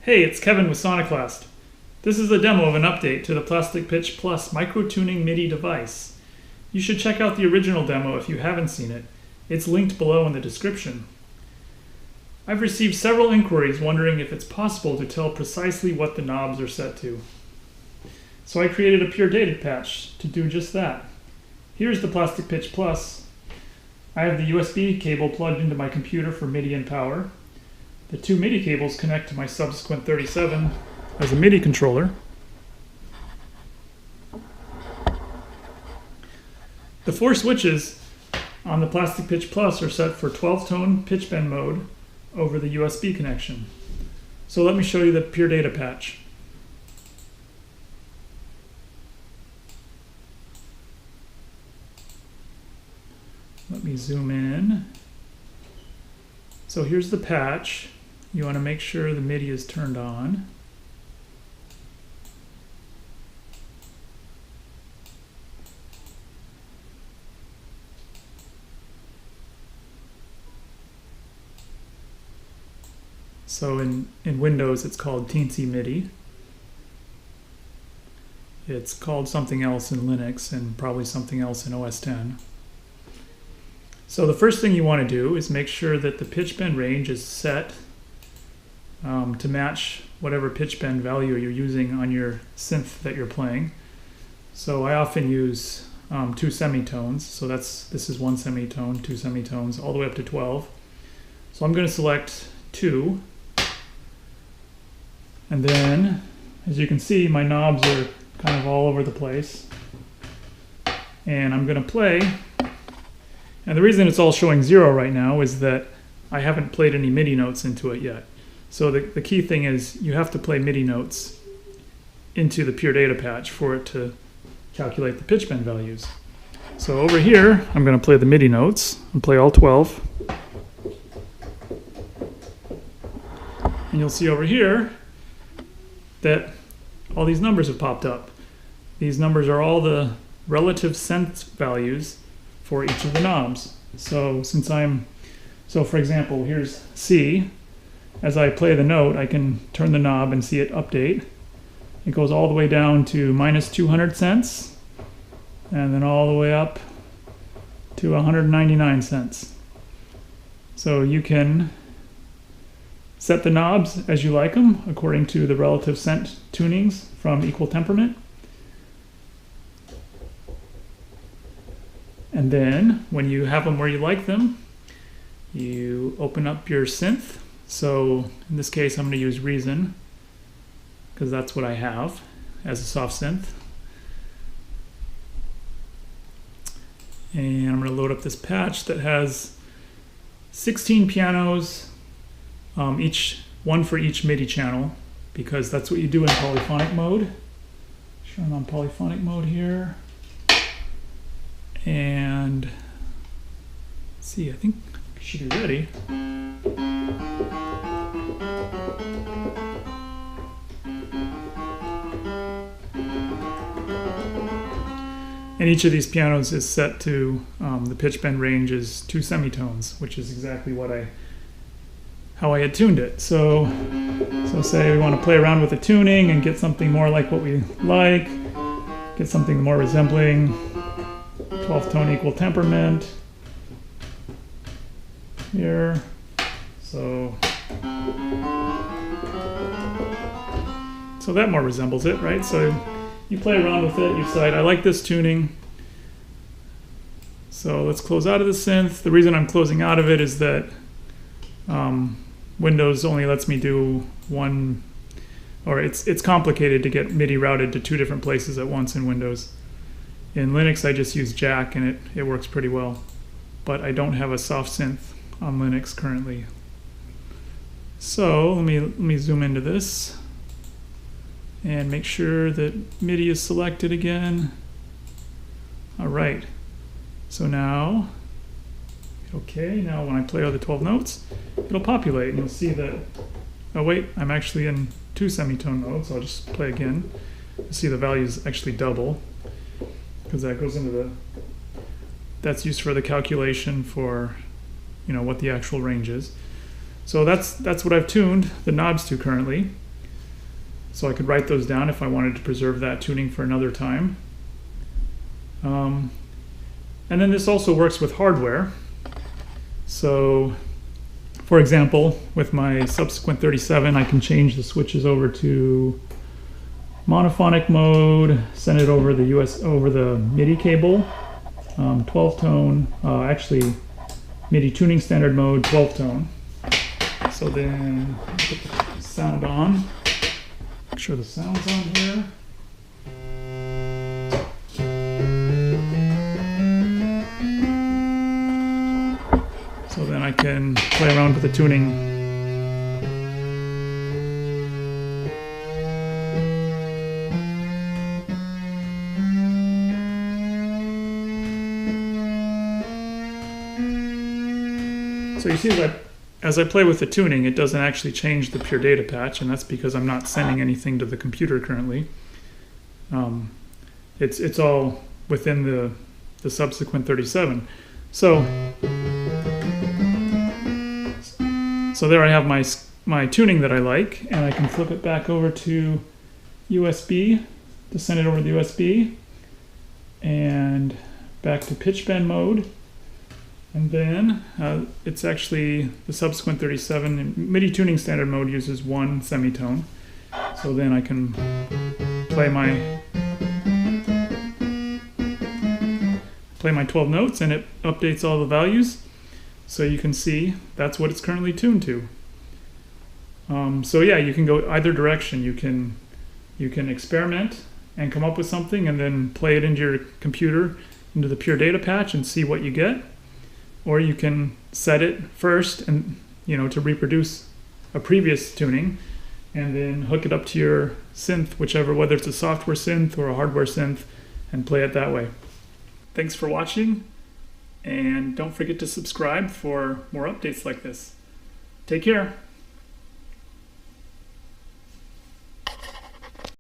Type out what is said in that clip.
Hey, it's Kevin with Sonoclast. This is a demo of an update to the Plastic Pitch Plus Microtuning MIDI device. You should check out the original demo if you haven't seen it. It's linked below in the description. I've received several inquiries wondering if it's possible to tell precisely what the knobs are set to. So I created a pure data patch to do just that. Here's the Plastic Pitch Plus. I have the USB cable plugged into my computer for MIDI and power. The two MIDI cables connect to my Subsequent 37 as a MIDI controller. The four switches on the Plastic Pitch Plus are set for 12-tone pitch bend mode over the USB connection. So let me show you the pure data patch. Let me zoom in. So here's the patch. You want to make sure the MIDI is turned on. So in Windows it's called Teensy MIDI. It's called something else in Linux and probably something else in OS X. So the first thing you want to do is make sure that the pitch bend range is set to match whatever pitch bend value you're using on your synth that you're playing. So I often use two semitones. So this is one semitone, two semitones, all the way up to 12. So I'm going to select 2. And then, as you can see, my knobs are kind of all over the place. And I'm going to play. And the reason it's all showing 0 right now is that I haven't played any MIDI notes into it yet. So the key thing is you have to play MIDI notes into the pure data patch for it to calculate the pitch bend values. So over here, I'm going to play the MIDI notes and play all 12. And you'll see over here that all these numbers have popped up. These numbers are all the relative sense values for each of the knobs. So for example, here's C. As I play the note, I can turn the knob and see it update. It goes all the way down to minus 200 cents, and then all the way up to 199 cents. So you can set the knobs as you like them, according to the relative cent tunings from Equal Temperament. And then, when you have them where you like them, you open up your synth. So, in this case, I'm going to use Reason, because that's what I have as a soft synth. And I'm going to load up this patch that has 16 pianos, one for each MIDI channel, because that's what you do in polyphonic mode. Showing on polyphonic mode here. And let's see, I think it should be ready. And each of these pianos is set to the pitch bend range is 2 semitones, which is exactly how I had tuned it. So say we want to play around with the tuning and get something more like what we like, get something more resembling 12th tone Equal Temperament here. So that more resembles it, right? So you play around with it, you decide, I like this tuning. So let's close out of the synth. The reason I'm closing out of it is that Windows only lets me do one, or it's complicated to get MIDI routed to 2 different places at once in Windows. In Linux, I just use Jack and it works pretty well. But I don't have a soft synth on Linux currently. So let me zoom into this and make sure that MIDI is selected again. All right. So now, okay, now when I play all the 12 notes, it'll populate and you'll see that, oh wait, I'm actually in 2 semitone modes. I'll just play again. You'll see the values actually double, because that goes into that's used for the calculation for, what the actual range is. So that's what I've tuned the knobs to currently. So I could write those down if I wanted to preserve that tuning for another time. And then this also works with hardware. So, for example, with my subsequent 37, I can change the switches over to monophonic mode, send it over the MIDI cable, 12 tone, actually MIDI tuning standard mode, 12 tone. So then put the sound on, make sure the sound's on here. So then I can play around with the tuning. So you see that as I play with the tuning, it doesn't actually change the pure data patch, and that's because I'm not sending anything to the computer currently. It's all within the subsequent 37. So there I have my tuning that I like, and I can flip it back over to USB to send it over to the USB, and back to pitch bend mode. And then it's actually the subsequent 37 MIDI tuning standard mode uses 1 semitone. So then I can play my 12 notes, and it updates all the values. So you can see that's what it's currently tuned to. So yeah, you can go either direction. You can experiment and come up with something, and then play it into your computer, into the pure data patch, and see what you get. Or you can set it first and to reproduce a previous tuning, and then hook it up to your synth, whether it's a software synth or a hardware synth, and play it that way. Thanks for watching, and don't forget to subscribe for more updates like this. Take care.